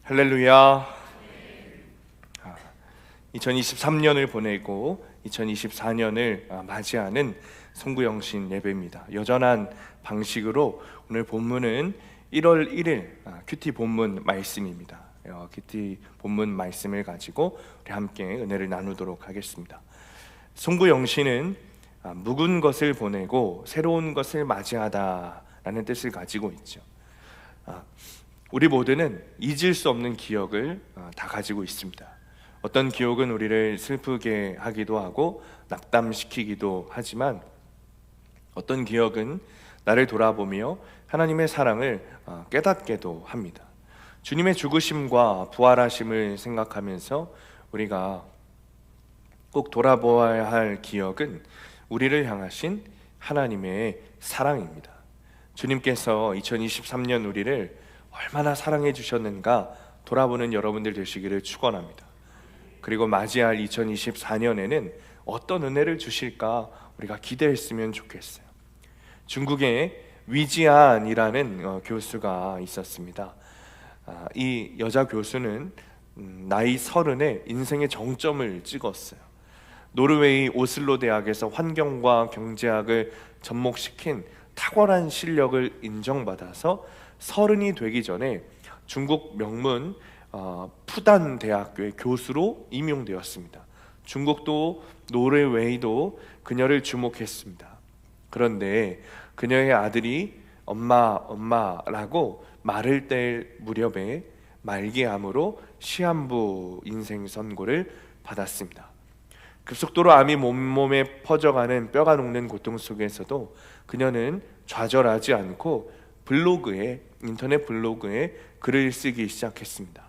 할렐루야. 2023년을 보내고 2024년을 맞이하는 송구영신 예배입니다. 여전한 방식으로 오늘 본문은 1월 1일 큐티 본문 말씀입니다. 큐티 본문 말씀을 가지고 우리 함께 은혜를 나누도록 하겠습니다. 송구영신은 묵은 것을 보내고 새로운 것을 맞이하다라는 뜻을 가지고 있죠. 우리 모두는 잊을 수 없는 기억을 다 가지고 있습니다. 어떤 기억은 우리를 슬프게 하기도 하고 낙담시키기도 하지만 어떤 기억은 나를 돌아보며 하나님의 사랑을 깨닫게도 합니다. 주님의 죽으심과 부활하심을 생각하면서 우리가 꼭 돌아보아야 할 기억은 우리를 향하신 하나님의 사랑입니다. 주님께서 2023년 우리를 얼마나 사랑해 주셨는가 돌아보는 여러분들 되시기를 축원합니다. 그리고 맞이할 2024년에는 어떤 은혜를 주실까 우리가 기대했으면 좋겠어요. 중국에 위지안이라는 교수가 있었습니다. 이 여자 교수는 나이 30에 인생의 정점을 찍었어요. 노르웨이 오슬로 대학에서 환경과 경제학을 접목시킨 탁월한 실력을 인정받아서 30이 되기 전에 중국 명문 푸단 대학교의 교수로 임용되었습니다. 중국도 노르웨이도 그녀를 주목했습니다. 그런데 그녀의 아들이 엄마라고 말을 뗄 무렵에 말기암으로 시한부 인생 선고를 받았습니다. 급속도로 암이 몸에 퍼져가는 뼈가 녹는 고통 속에서도 그녀는 좌절하지 않고 인터넷 블로그에 글을 쓰기 시작했습니다.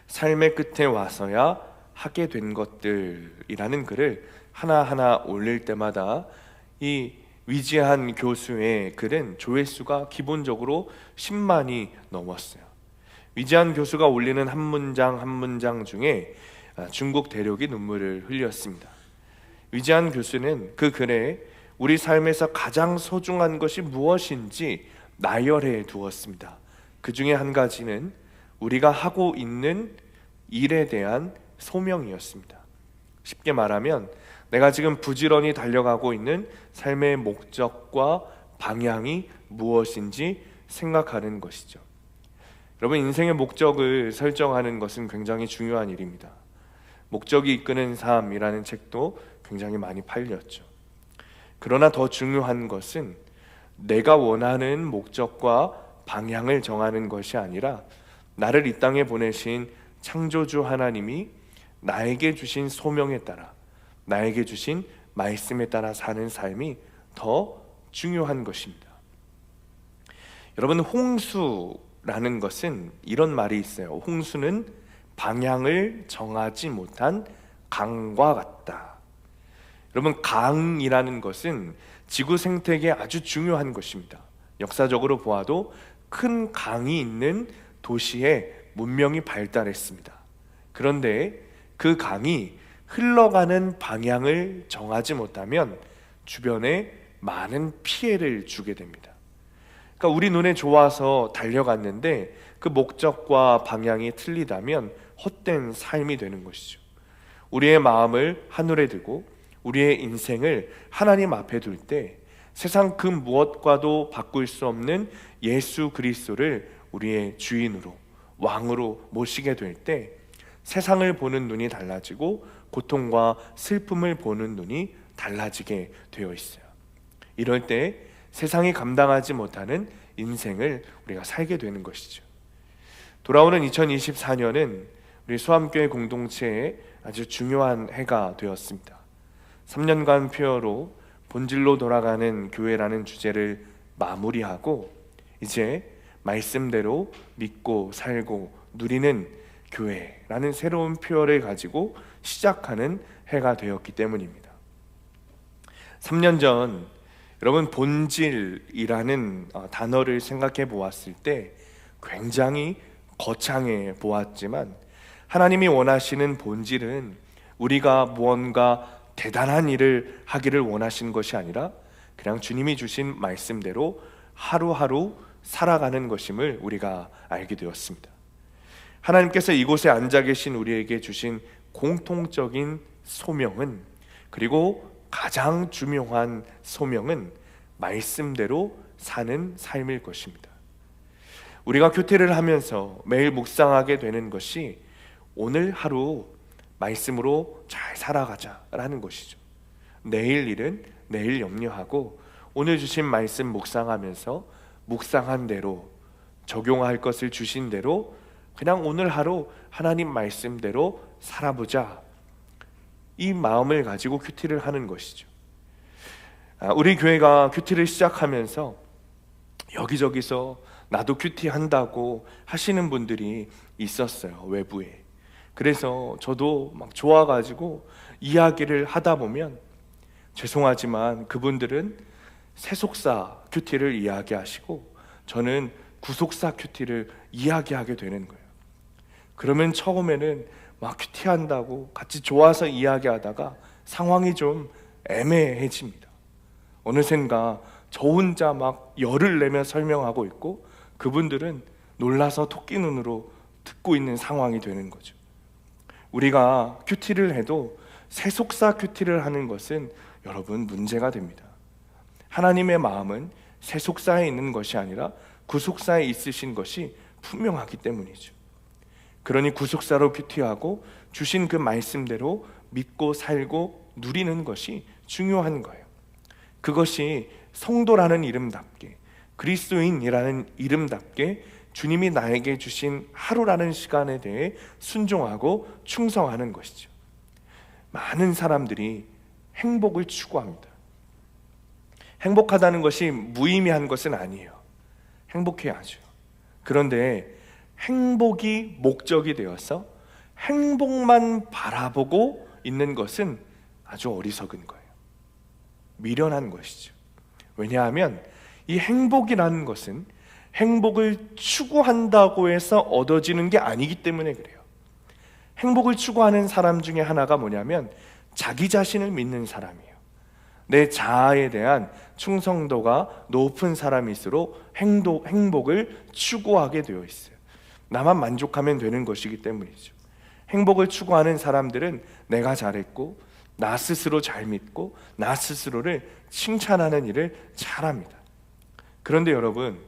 삶의 끝에 와서야 하게 된 것들이라는 글을 하나하나 올릴 때마다 이 위지한 교수의 글은 조회수가 기본적으로 10만이 넘었어요. 위지한 교수가 올리는 한 문장 한 문장 중에 중국 대륙이 눈물을 흘렸습니다. 위지한 교수는 그 글에 우리 삶에서 가장 소중한 것이 무엇인지 나열해 두었습니다. 그 중에 한 가지는 우리가 하고 있는 일에 대한 소명이었습니다. 쉽게 말하면 내가 지금 부지런히 달려가고 있는 삶의 목적과 방향이 무엇인지 생각하는 것이죠. 여러분, 인생의 목적을 설정하는 것은 굉장히 중요한 일입니다. 목적이 이끄는 삶이라는 책도 굉장히 많이 팔렸죠. 그러나 더 중요한 것은 내가 원하는 목적과 방향을 정하는 것이 아니라 나를 이 땅에 보내신 창조주 하나님이 나에게 주신 소명에 따라, 나에게 주신 말씀에 따라 사는 삶이 더 중요한 것입니다. 여러분, 홍수라는 것은 이런 말이 있어요. 홍수는 방향을 정하지 못한 강과 같다. 여러분, 강이라는 것은 지구 생태계에 아주 중요한 것입니다. 역사적으로 보아도 큰 강이 있는 도시에 문명이 발달했습니다. 그런데 그 강이 흘러가는 방향을 정하지 못하면 주변에 많은 피해를 주게 됩니다. 그러니까 우리 눈에 좋아서 달려갔는데 그 목적과 방향이 틀리다면 헛된 삶이 되는 것이죠. 우리의 마음을 하늘에 두고 우리의 인생을 하나님 앞에 둘 때 세상 그 무엇과도 바꿀 수 없는 예수 그리스도를 우리의 주인으로 왕으로 모시게 될 때 세상을 보는 눈이 달라지고 고통과 슬픔을 보는 눈이 달라지게 되어 있어요. 이럴 때 세상이 감당하지 못하는 인생을 우리가 살게 되는 것이죠. 돌아오는 2024년은 우리 수암교회 공동체에 아주 중요한 해가 되었습니다. 3년간 표어로 본질로 돌아가는 교회라는 주제를 마무리하고 이제 말씀대로 믿고 살고 누리는 교회라는 새로운 표어를 가지고 시작하는 해가 되었기 때문입니다. 3년 전 여러분, 본질이라는 단어를 생각해 보았을 때 굉장히 거창해 보았지만 하나님이 원하시는 본질은 우리가 무언가 대단한 일을 하기를 원하신 것이 아니라 그냥 주님이 주신 말씀대로 하루하루 살아가는 것임을 우리가 알게 되었습니다. 하나님께서 이곳에 앉아 계신 우리에게 주신 공통적인 소명은, 그리고 가장 중요한 소명은 말씀대로 사는 삶일 것입니다. 우리가 교태를 하면서 매일 묵상하게 되는 것이 오늘 하루 말씀으로 잘 살아가자라는 것이죠. 내일 일은 내일 염려하고 오늘 주신 말씀 묵상하면서 묵상한 대로, 적용할 것을 주신 대로 그냥 오늘 하루 하나님 말씀대로 살아보자, 이 마음을 가지고 큐티를 하는 것이죠. 우리 교회가 큐티를 시작하면서 여기저기서 나도 큐티 한다고 하시는 분들이 있었어요, 외부에. 그래서 저도 막 좋아가지고 이야기를 하다 보면, 죄송하지만 그분들은 세속사 큐티를 이야기하시고 저는 구속사 큐티를 이야기하게 되는 거예요. 그러면 처음에는 막 큐티한다고 같이 좋아서 이야기하다가 상황이 좀 애매해집니다. 어느샌가 저 혼자 막 열을 내며 설명하고 있고 그분들은 놀라서 토끼 눈으로 듣고 있는 상황이 되는 거죠. 우리가 큐티를 해도 세속사 큐티를 하는 것은 여러분 문제가 됩니다. 하나님의 마음은 세속사에 있는 것이 아니라 구속사에 있으신 것이 분명하기 때문이죠. 그러니 구속사로 큐티하고 주신 그 말씀대로 믿고 살고 누리는 것이 중요한 거예요. 그것이 성도라는 이름답게, 그리스도인이라는 이름답게 주님이 나에게 주신 하루라는 시간에 대해 순종하고 충성하는 것이죠. 많은 사람들이 행복을 추구합니다. 행복하다는 것이 무의미한 것은 아니에요. 행복해야죠. 그런데 행복이 목적이 되어서 행복만 바라보고 있는 것은 아주 어리석은 거예요. 미련한 것이죠. 왜냐하면 이 행복이라는 것은 행복을 추구한다고 해서 얻어지는 게 아니기 때문에 그래요. 행복을 추구하는 사람 중에 하나가 뭐냐면 자기 자신을 믿는 사람이에요. 내 자아에 대한 충성도가 높은 사람일수록 행복을 추구하게 되어 있어요. 나만 만족하면 되는 것이기 때문이죠. 행복을 추구하는 사람들은 내가 잘했고 나 스스로 잘 믿고 나 스스로를 칭찬하는 일을 잘합니다. 그런데 여러분,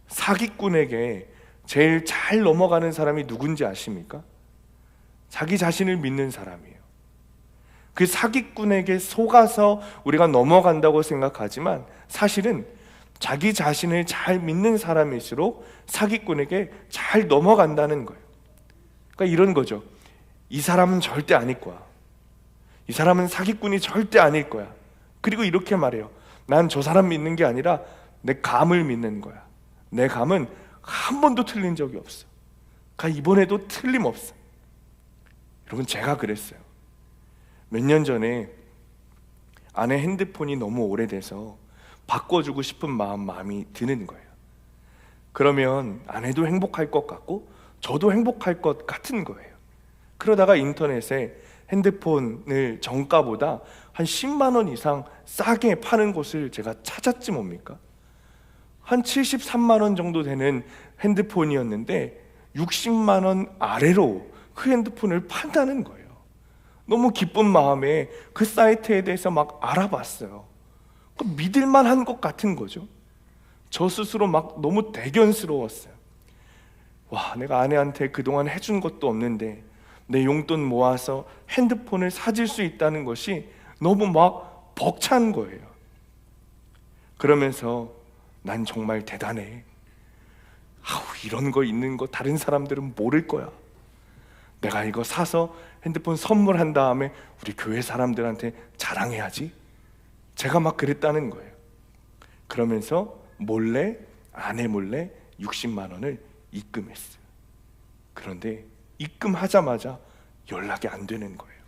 사기꾼에게 제일 잘 넘어가는 사람이 누군지 아십니까? 자기 자신을 믿는 사람이에요. 그 사기꾼에게 속아서 우리가 넘어간다고 생각하지만 사실은 자기 자신을 잘 믿는 사람일수록 사기꾼에게 잘 넘어간다는 거예요. 그러니까 이런 거죠. 이 사람은 절대 아닐 거야. 이 사람은 사기꾼이 절대 아닐 거야. 그리고 이렇게 말해요. 난 저 사람 믿는 게 아니라 내 감을 믿는 거야. 내 감은 한 번도 틀린 적이 없어. 그러니까 이번에도 틀림없어. 여러분, 제가 그랬어요. 몇 년 전에 아내 핸드폰이 너무 오래돼서 바꿔주고 싶은 마음이 드는 거예요. 그러면 아내도 행복할 것 같고 저도 행복할 것 같은 거예요. 그러다가 인터넷에 핸드폰을 정가보다 한 10만 원 이상 싸게 파는 곳을 제가 찾았지 뭡니까? 한 73만 원 정도 되는 핸드폰이었는데 60만 원 아래로 그 핸드폰을 판다는 거예요. 너무 기쁜 마음에 그 사이트에 대해서 막 알아봤어요. 믿을만 한 것 같은 거죠. 저 스스로 막 너무 대견스러웠어요. 와, 내가 아내한테 그동안 해준 것도 없는데 내 용돈 모아서 핸드폰을 사줄 수 있다는 것이 너무 막 벅찬 거예요. 그러면서 난 정말 대단해. 이런 거 있는 거 다른 사람들은 모를 거야. 내가 이거 사서 핸드폰 선물한 다음에 우리 교회 사람들한테 자랑해야지. 제가 막 그랬다는 거예요. 그러면서 몰래, 아내 몰래 60만 원을 입금했어요. 그런데 입금하자마자 연락이 안 되는 거예요.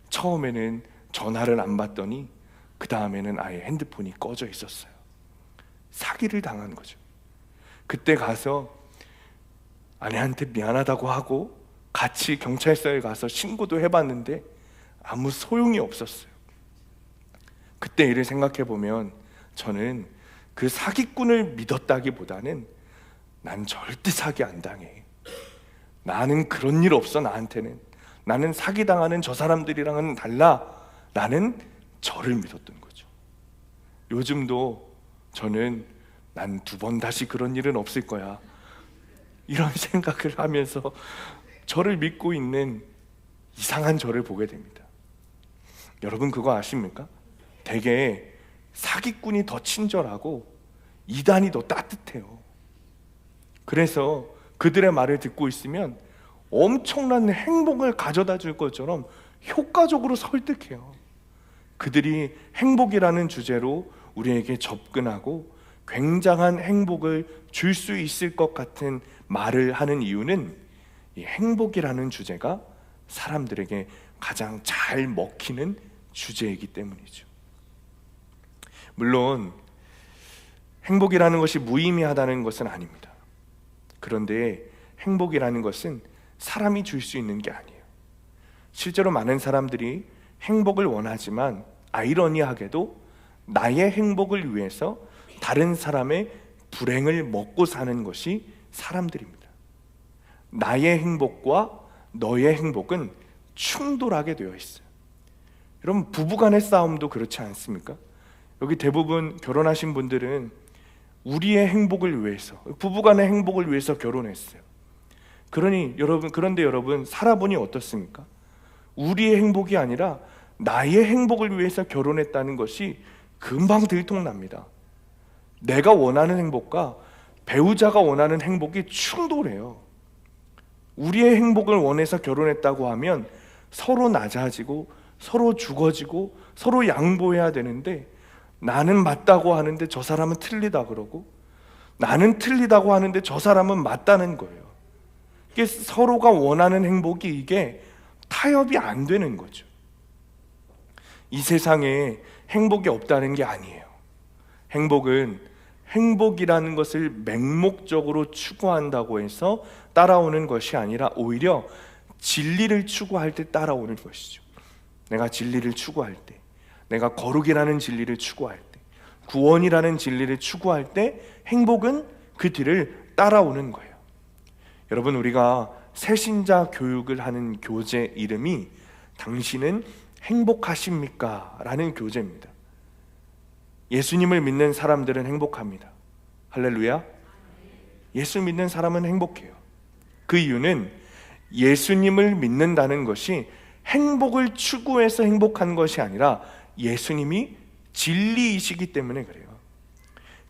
처음에는 전화를 안 받더니 그 다음에는 아예 핸드폰이 꺼져 있었어요. 사기를 당한 거죠. 그때 가서 아내한테 미안하다고 하고 같이 경찰서에 가서 신고도 해봤는데 아무 소용이 없었어요. 그때 일을 생각해 보면 저는 그 사기꾼을 믿었다기보다는 난 절대 사기 안 당해, 나는 그런 일 없어. 나는 사기당하는 저 사람들이랑은 달라. 나는 저를 믿었던 거죠. 요즘도 저는 난 2번 다시 그런 일은 없을 거야, 이런 생각을 하면서 저를 믿고 있는 이상한 저를 보게 됩니다. 여러분 그거 아십니까? 되게 사기꾼이 더 친절하고 이단이 더 따뜻해요. 그래서 그들의 말을 듣고 있으면 엄청난 행복을 가져다 줄 것처럼 효과적으로 설득해요. 그들이 행복이라는 주제로 우리에게 접근하고 굉장한 행복을 줄 수 있을 것 같은 말을 하는 이유는 이 행복이라는 주제가 사람들에게 가장 잘 먹히는 주제이기 때문이죠. 물론 행복이라는 것이 무의미하다는 것은 아닙니다. 그런데 행복이라는 것은 사람이 줄 수 있는 게 아니에요. 실제로 많은 사람들이 행복을 원하지만 아이러니하게도 나의 행복을 위해서 다른 사람의 불행을 먹고 사는 것이 사람들입니다. 나의 행복과 너의 행복은 충돌하게 되어 있어요. 여러분 부부간의 싸움도 그렇지 않습니까? 여기 대부분 결혼하신 분들은 우리의 행복을 위해서, 부부간의 행복을 위해서 결혼했어요. 그런데 여러분 살아보니 어떻습니까? 우리의 행복이 아니라 나의 행복을 위해서 결혼했다는 것이 금방 들통납니다. 내가 원하는 행복과 배우자가 원하는 행복이 충돌해요. 우리의 행복을 원해서 결혼했다고 하면 서로 낮아지고 서로 죽어지고 서로 양보해야 되는데, 나는 맞다고 하는데 저 사람은 틀리다 그러고, 나는 틀리다고 하는데 저 사람은 맞다는 거예요. 이게 서로가 원하는 행복이 이게 타협이 안 되는 거죠. 이 세상에 행복이 없다는 게 아니에요. 행복이라는 것을 맹목적으로 추구한다고 해서 따라오는 것이 아니라 오히려 진리를 추구할 때 따라오는 것이죠. 내가 진리를 추구할 때, 내가 거룩이라는 진리를 추구할 때, 구원이라는 진리를 추구할 때 행복은 그 뒤를 따라오는 거예요. 여러분 우리가 새신자 교육을 하는 교재 이름이 당신은 행복하십니까? 라는 교재입니다. 예수님을 믿는 사람들은 행복합니다. 할렐루야. 예수 믿는 사람은 행복해요. 그 이유는 예수님을 믿는다는 것이 행복을 추구해서 행복한 것이 아니라 예수님이 진리이시기 때문에 그래요.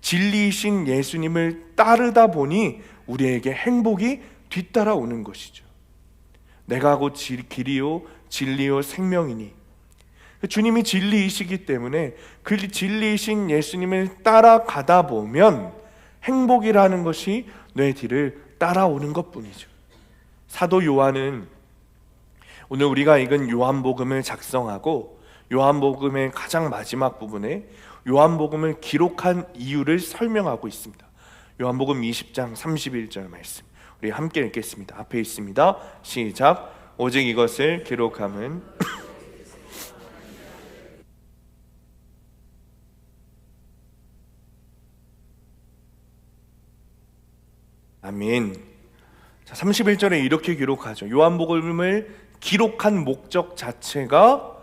진리이신 예수님을 따르다 보니 우리에게 행복이 뒤따라오는 것이죠. 내가 곧 길이요 진리요 생명이니, 주님이 진리이시기 때문에 그 진리이신 예수님을 따라가다 보면 행복이라는 것이 내 뒤를 따라오는 것뿐이죠. 사도 요한은 오늘 우리가 읽은 요한복음을 작성하고 요한복음의 가장 마지막 부분에 요한복음을 기록한 이유를 설명하고 있습니다. 요한복음 20장 31절 말씀 우리 함께 읽겠습니다. 앞에 있습니다. 시작. 오직 이것을 기록함은 아멘. 자, 31절에 이렇게 기록하죠. 요한복음을 기록한 목적 자체가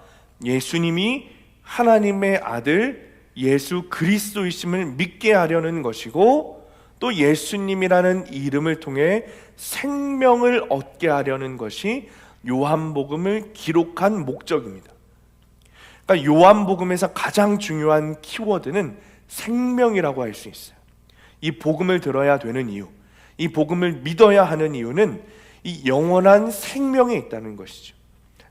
예수님이 하나님의 아들 예수 그리스도이심을 믿게 하려는 것이고, 또 예수님이라는 이름을 통해 생명을 얻게 하려는 것이 요한복음을 기록한 목적입니다. 그러니까 요한복음에서 가장 중요한 키워드는 생명이라고 할 수 있어요. 이 복음을 들어야 되는 이유, 이 복음을 믿어야 하는 이유는 이 영원한 생명에 있다는 것이죠.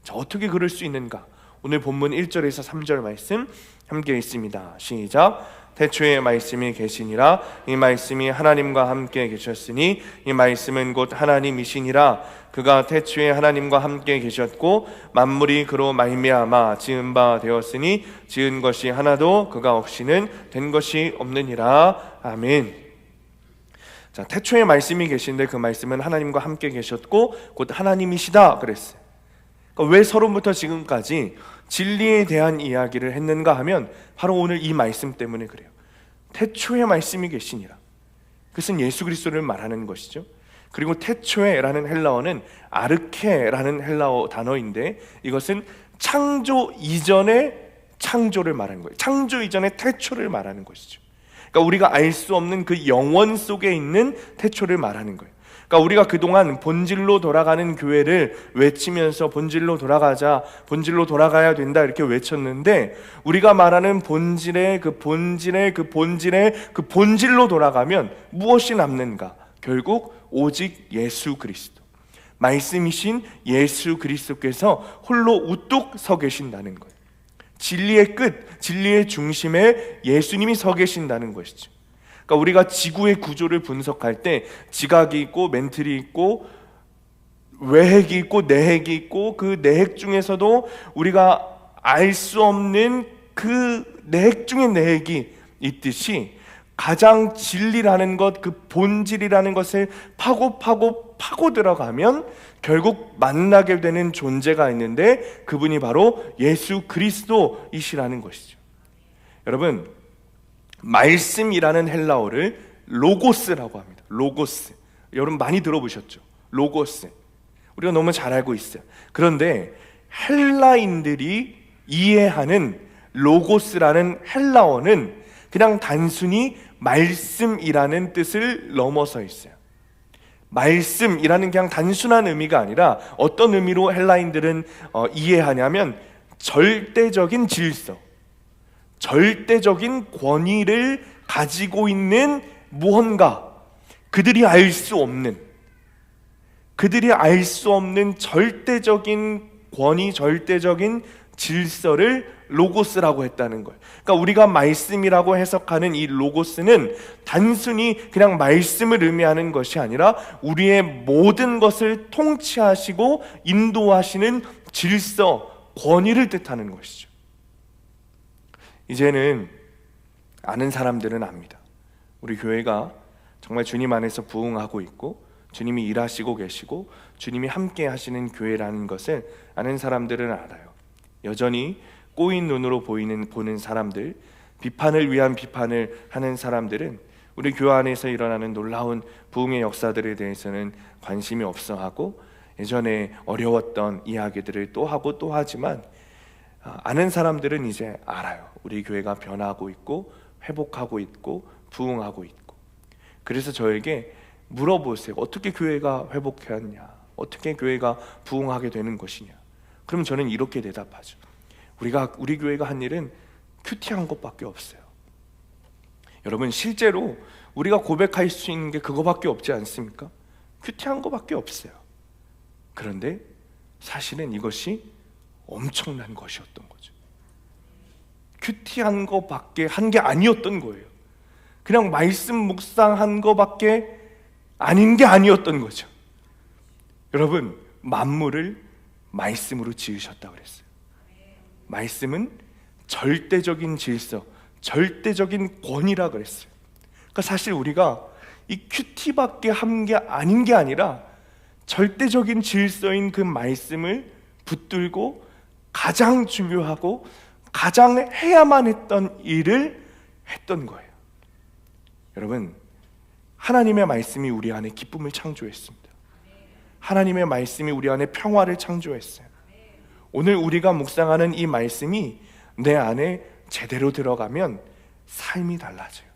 자, 어떻게 그럴 수 있는가? 오늘 본문 1절에서 3절 말씀 함께 있습니다. 시작. 태초에 말씀이 계시니라. 이 말씀이 하나님과 함께 계셨으니 이 말씀은 곧 하나님이시니라. 그가 태초에 하나님과 함께 계셨고 만물이 그로 말미암아 지은 바 되었으니 지은 것이 하나도 그가 없이는 된 것이 없느니라. 아멘. 자, 태초에 말씀이 계신데 그 말씀은 하나님과 함께 계셨고 곧 하나님이시다 그랬어요. 그러니까 왜 서론부터 지금까지 진리에 대한 이야기를 했는가 하면 바로 오늘 이 말씀 때문에 그래요. 태초에 말씀이 계시니라. 그것은 예수 그리스도를 말하는 것이죠. 그리고 태초에라는 헬라어는 아르케라는 헬라어 단어인데 이것은 창조 이전의 창조를 말하는 거예요. 창조 이전의 태초를 말하는 것이죠. 그러니까 우리가 알 수 없는 그 영원 속에 있는 태초를 말하는 거예요. 그러니까 우리가 그동안 본질로 돌아가는 교회를 외치면서 본질로 돌아가자, 본질로 돌아가야 된다 이렇게 외쳤는데, 우리가 말하는 본질의 그 본질로 돌아가면 무엇이 남는가? 결국 오직 예수 그리스도, 말씀이신 예수 그리스도께서 홀로 우뚝 서 계신다는 거예요. 진리의 끝, 진리의 중심에 예수님이 서 계신다는 것이죠. 그러니까 우리가 지구의 구조를 분석할 때 지각이 있고 멘틀이 있고 외핵이 있고 내핵이 있고, 그 내핵 중에서도 우리가 알 수 없는 그 내핵 중의 내핵이 있듯이 가장 진리라는 것, 그 본질이라는 것을 파고 들어가면 결국 만나게 되는 존재가 있는데 그분이 바로 예수 그리스도이시라는 것이죠. 여러분, 말씀이라는 헬라어를 로고스라고 합니다. 로고스. 여러분 많이 들어보셨죠? 로고스. 우리가 너무 잘 알고 있어요. 그런데 헬라인들이 이해하는 로고스라는 헬라어는 그냥 단순히 말씀이라는 뜻을 넘어서 있어요. 말씀이라는 그냥 단순한 의미가 아니라 어떤 의미로 헬라인들은 이해하냐면 절대적인 질서, 절대적인 권위를 가지고 있는 무언가, 그들이 알 수 없는 절대적인 권위, 절대적인 질서를 로고스라고 했다는 거예요. 그러니까 우리가 말씀이라고 해석하는 이 로고스는 단순히 그냥 말씀을 의미하는 것이 아니라 우리의 모든 것을 통치하시고 인도하시는 질서, 권위를 뜻하는 것이죠. 이제는 아는 사람들은 압니다. 우리 교회가 정말 주님 안에서 부흥하고 있고 주님이 일하시고 계시고 주님이 함께 하시는 교회라는 것을 아는 사람들은 알아요. 여전히 꼬인 눈으로 보는 사람들, 비판을 위한 비판을 하는 사람들은 우리 교회 안에서 일어나는 놀라운 부흥의 역사들에 대해서는 관심이 없어하고 예전에 어려웠던 이야기들을 또 하고 또 하지만, 아는 사람들은 이제 알아요. 우리 교회가 변하고 있고 회복하고 있고 부흥하고 있고. 그래서 저에게 물어보세요. 어떻게 교회가 회복했냐? 어떻게 교회가 부흥하게 되는 것이냐? 그럼 저는 이렇게 대답하죠. 우리 교회가 한 일은 큐티한 것밖에 없어요. 여러분, 실제로 우리가 고백할 수 있는 게 그거밖에 없지 않습니까? 큐티한 것밖에 없어요. 그런데 사실은 이것이 엄청난 것이었던 거죠. 큐티한 것밖에 한 게 아니었던 거예요. 그냥 말씀 묵상한 것밖에 아닌 게 아니었던 거죠. 여러분, 만물을 말씀으로 지으셨다고 그랬어요. 말씀은 절대적인 질서, 절대적인 권위라 그랬어요. 그러니까 사실 우리가 이 큐티밖에 한 게 아닌 게 아니라 절대적인 질서인 그 말씀을 붙들고 가장 중요하고 가장 해야만 했던 일을 했던 거예요. 여러분, 하나님의 말씀이 우리 안에 기쁨을 창조했습니다. 하나님의 말씀이 우리 안에 평화를 창조했어요. 오늘 우리가 묵상하는 이 말씀이 내 안에 제대로 들어가면 삶이 달라져요.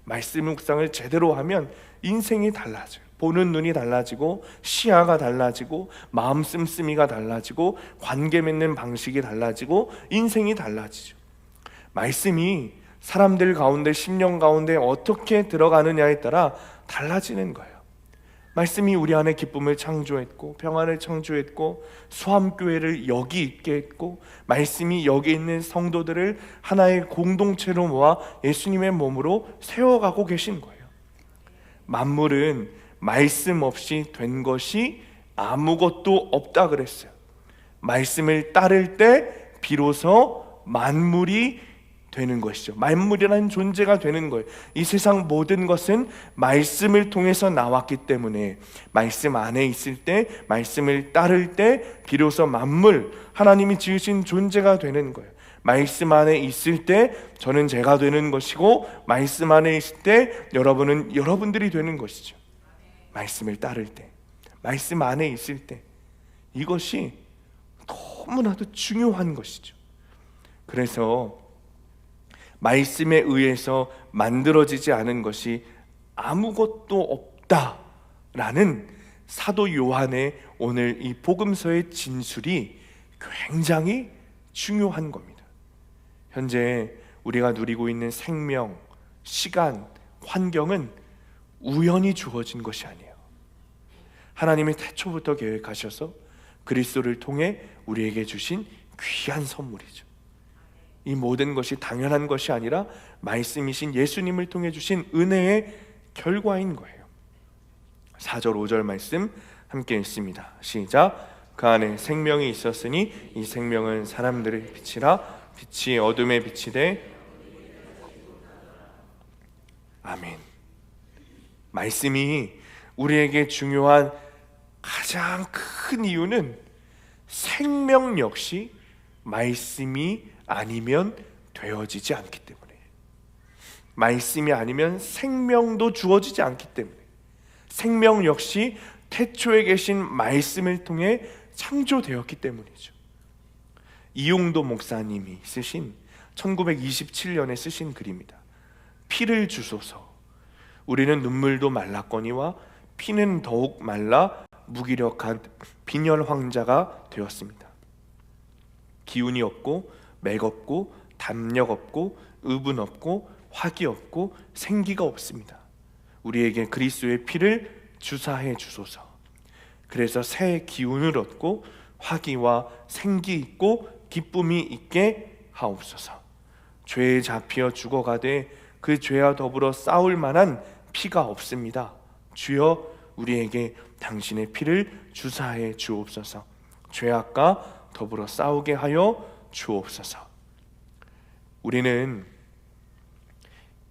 말씀 묵상을 제대로 하면 인생이 달라져요. 보는 눈이 달라지고 시야가 달라지고 마음 씀씀이가 달라지고 관계 맺는 방식이 달라지고 인생이 달라지죠. 말씀이 사람들 가운데, 심령 가운데 어떻게 들어가느냐에 따라 달라지는 거예요. 말씀이 우리 안에 기쁨을 창조했고 평안을 창조했고 수함교회를 여기 있게 했고, 말씀이 여기 있는 성도들을 하나의 공동체로 모아 예수님의 몸으로 세워가고 계신 거예요. 만물은 말씀 없이 된 것이 아무것도 없다 그랬어요. 말씀을 따를 때 비로소 만물이 되는 것이죠. 만물이라는 존재가 되는 거예요. 이 세상 모든 것은 말씀을 통해서 나왔기 때문에 말씀 안에 있을 때, 말씀을 따를 때 비로소 만물, 하나님이 지으신 존재가 되는 거예요. 말씀 안에 있을 때 저는 제가 되는 것이고, 말씀 안에 있을 때 여러분은 여러분들이 되는 것이죠. 말씀을 따를 때, 말씀 안에 있을 때, 이것이 너무나도 중요한 것이죠. 그래서 말씀에 의해서 만들어지지 않은 것이 아무것도 없다라는 사도 요한의 오늘 이 복음서의 진술이 굉장히 중요한 겁니다. 현재 우리가 누리고 있는 생명, 시간, 환경은 우연히 주어진 것이 아니에요. 하나님이 태초부터 계획하셔서 그리스도를 통해 우리에게 주신 귀한 선물이죠. 이 모든 것이 당연한 것이 아니라 말씀이신 예수님을 통해 주신 은혜의 결과인 거예요. 4절 5절 말씀 함께 읽습니다. 시작. 그 안에 생명이 있었으니 이 생명은 사람들의 빛이라. 빛이 어둠에 비치되. 아멘. 말씀이 우리에게 중요한 가장 큰 이유는 생명 역시 말씀이 아니면 되어지지 않기 때문에, 말씀이 아니면 생명도 주어지지 않기 때문에, 생명 역시 태초에 계신 말씀을 통해 창조되었기 때문이죠. 이용도 목사님이 쓰신 1927년에 쓰신 글입니다. 피를 주소서. 우리는 눈물도 말랐거니와 피는 더욱 말라 무기력한 빈혈 황자가 되었습니다. 기운이 없고 맥 없고 담력 없고 의분 없고 화기 없고 생기가 없습니다. 우리에게 그리스도의 피를 주사해 주소서. 그래서 새 기운을 얻고 화기와 생기 있고 기쁨이 있게 하옵소서. 죄에 잡혀 죽어가되 그 죄와 더불어 싸울 만한 피가 없습니다. 주여 우리에게 당신의 피를 주사해 주옵소서. 죄악과 더불어 싸우게 하여 주옵소서. 우리는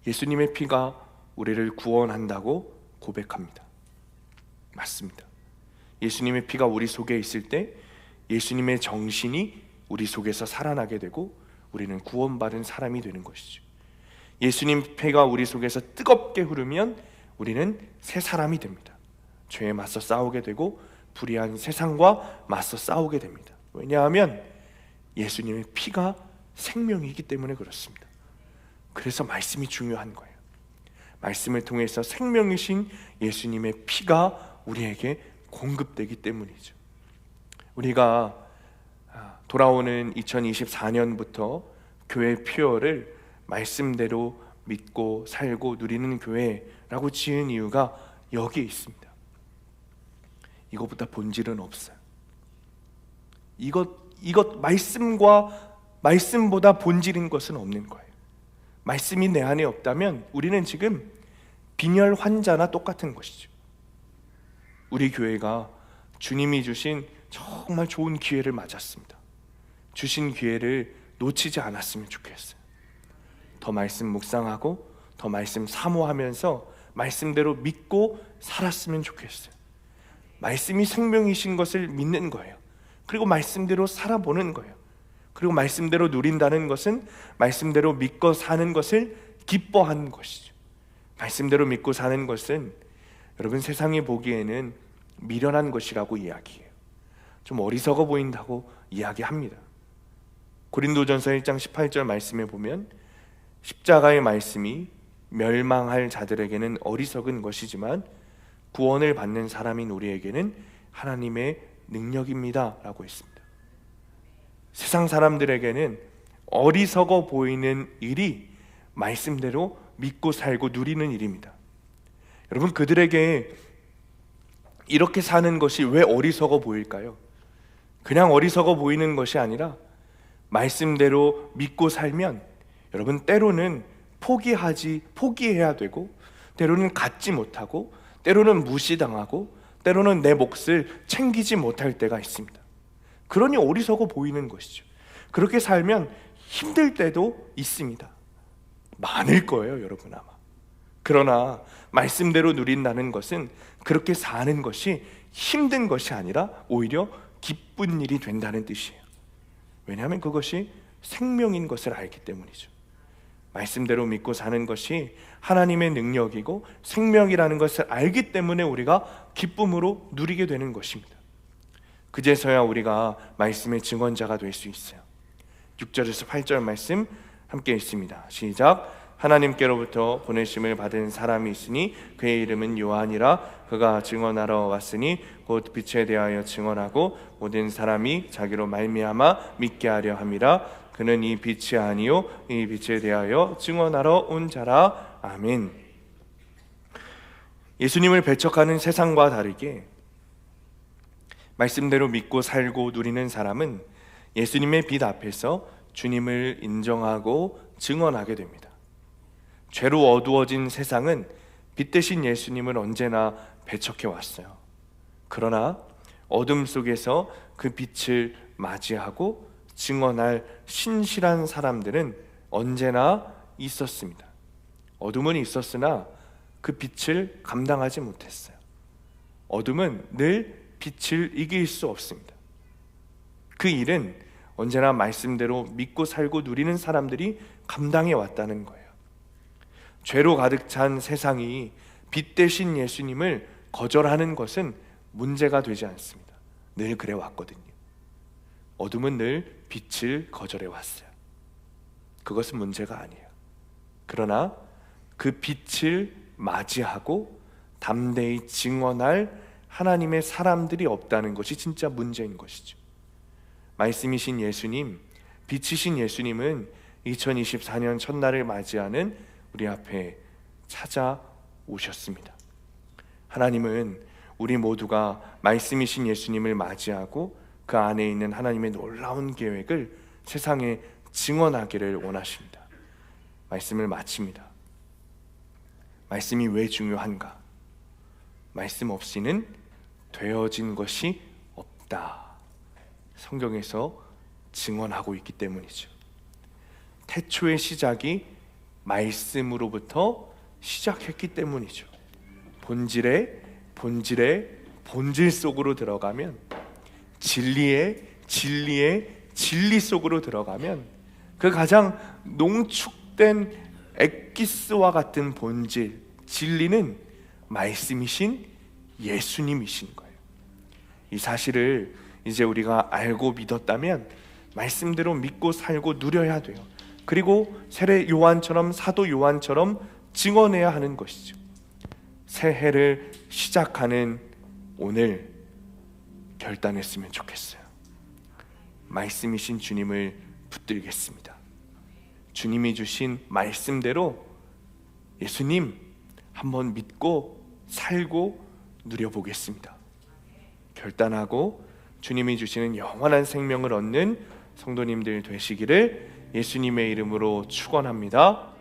예수님의 피가 우리를 구원한다고 고백합니다. 맞습니다. 예수님의 피가 우리 속에 있을 때 예수님의 정신이 우리 속에서 살아나게 되고 우리는 구원받은 사람이 되는 것이죠. 예수님 피가 우리 속에서 뜨겁게 흐르면 우리는 새 사람이 됩니다. 죄에 맞서 싸우게 되고 불의한 세상과 맞서 싸우게 됩니다. 왜냐하면 예수님의 피가 생명이기 때문에 그렇습니다. 그래서 말씀이 중요한 거예요. 말씀을 통해서 생명이신 예수님의 피가 우리에게 공급되기 때문이죠. 우리가 돌아오는 2024년부터 교회 표어를 말씀대로 믿고 살고 누리는 교회라고 지은 이유가 여기에 있습니다. 이것보다 본질은 없어요. 이것 말씀보다 본질인 것은 없는 거예요. 말씀이 내 안에 없다면 우리는 지금 빈혈 환자나 똑같은 것이죠. 우리 교회가 주님이 주신 정말 좋은 기회를 맞았습니다. 주신 기회를 놓치지 않았으면 좋겠어요. 더 말씀 묵상하고 더 말씀 사모하면서 말씀대로 믿고 살았으면 좋겠어요. 말씀이 생명이신 것을 믿는 거예요. 그리고 말씀대로 살아보는 거예요. 그리고 말씀대로 누린다는 것은 말씀대로 믿고 사는 것을 기뻐하는 것이죠. 말씀대로 믿고 사는 것은 여러분 세상이 보기에는 미련한 것이라고 이야기해요. 좀 어리석어 보인다고 이야기합니다. 고린도전서 1장 18절 말씀에 보면 십자가의 말씀이 멸망할 자들에게는 어리석은 것이지만 구원을 받는 사람인 우리에게는 하나님의 능력입니다 라고 했습니다. 세상 사람들에게는 어리석어 보이는 일이 말씀대로 믿고 살고 누리는 일입니다. 여러분 그들에게 이렇게 사는 것이 왜 어리석어 보일까요? 그냥 어리석어 보이는 것이 아니라 말씀대로 믿고 살면 여러분 때로는 포기해야 되고 때로는 갖지 못하고 때로는 무시당하고 때로는 내 몫을 챙기지 못할 때가 있습니다. 그러니 어리석어 보이는 것이죠. 그렇게 살면 힘들 때도 있습니다. 많을 거예요, 여러분 아마. 그러나 말씀대로 누린다는 것은 그렇게 사는 것이 힘든 것이 아니라 오히려 기쁜 일이 된다는 뜻이에요. 왜냐하면 그것이 생명인 것을 알기 때문이죠. 말씀대로 믿고 사는 것이 하나님의 능력이고 생명이라는 것을 알기 때문에 우리가 기쁨으로 누리게 되는 것입니다. 그제서야 우리가 말씀의 증언자가 될 수 있어요. 6절에서 8절 말씀 함께 읽습니다. 시작. 하나님께로부터 보내심을 받은 사람이 있으니 그의 이름은 요한이라. 그가 증언하러 왔으니 곧 빛에 대하여 증언하고 모든 사람이 자기로 말미암아 믿게 하려 함이라. 그는 이 빛이 아니요 이 빛에 대하여 증언하러 온 자라. 아멘. 예수님을 배척하는 세상과 다르게 말씀대로 믿고 살고 누리는 사람은 예수님의 빛 앞에서 주님을 인정하고 증언하게 됩니다. 죄로 어두워진 세상은 빛 대신 예수님을 언제나 배척해 왔어요. 그러나 어둠 속에서 그 빛을 맞이하고 증언할 신실한 사람들은 언제나 있었습니다. 어둠은 있었으나 그 빛을 감당하지 못했어요. 어둠은 늘 빛을 이길 수 없습니다. 그 일은 언제나 말씀대로 믿고 살고 누리는 사람들이 감당해 왔다는 거예요. 죄로 가득 찬 세상이 빛 대신 예수님을 거절하는 것은 문제가 되지 않습니다. 늘 그래 왔거든요. 어둠은 늘 빛을 거절해 왔어요. 그것은 문제가 아니에요. 그러나 그 빛을 맞이하고 담대히 증언할 하나님의 사람들이 없다는 것이 진짜 문제인 것이죠. 말씀이신 예수님, 빛이신 예수님은 2024년 첫날을 맞이하는 우리 앞에 찾아오셨습니다. 하나님은 우리 모두가 말씀이신 예수님을 맞이하고 그 안에 있는 하나님의 놀라운 계획을 세상에 증언하기를 원하십니다. 말씀을 마칩니다. 말씀이 왜 중요한가? 말씀 없이는 되어진 것이 없다. 성경에서 증언하고 있기 때문이죠. 태초의 시작이 말씀으로부터 시작했기 때문이죠. 본질의 본질 속으로 들어가면, 진리의 진리 속으로 들어가면 그 가장 농축된 엑기스와 같은 본질, 진리는 말씀이신 예수님이신 거예요. 이 사실을 이제 우리가 알고 믿었다면 말씀대로 믿고 살고 누려야 돼요. 그리고 세례 요한처럼, 사도 요한처럼 증언해야 하는 것이죠. 새해를 시작하는 오늘 결단했으면 좋겠어요. 말씀이신 주님을 붙들겠습니다. 주님이 주신 말씀대로 예수님 한번 믿고 살고 누려보겠습니다. 결단하고 주님이 주시는 영원한 생명을 얻는 성도님들 되시기를 예수님의 이름으로 축원합니다.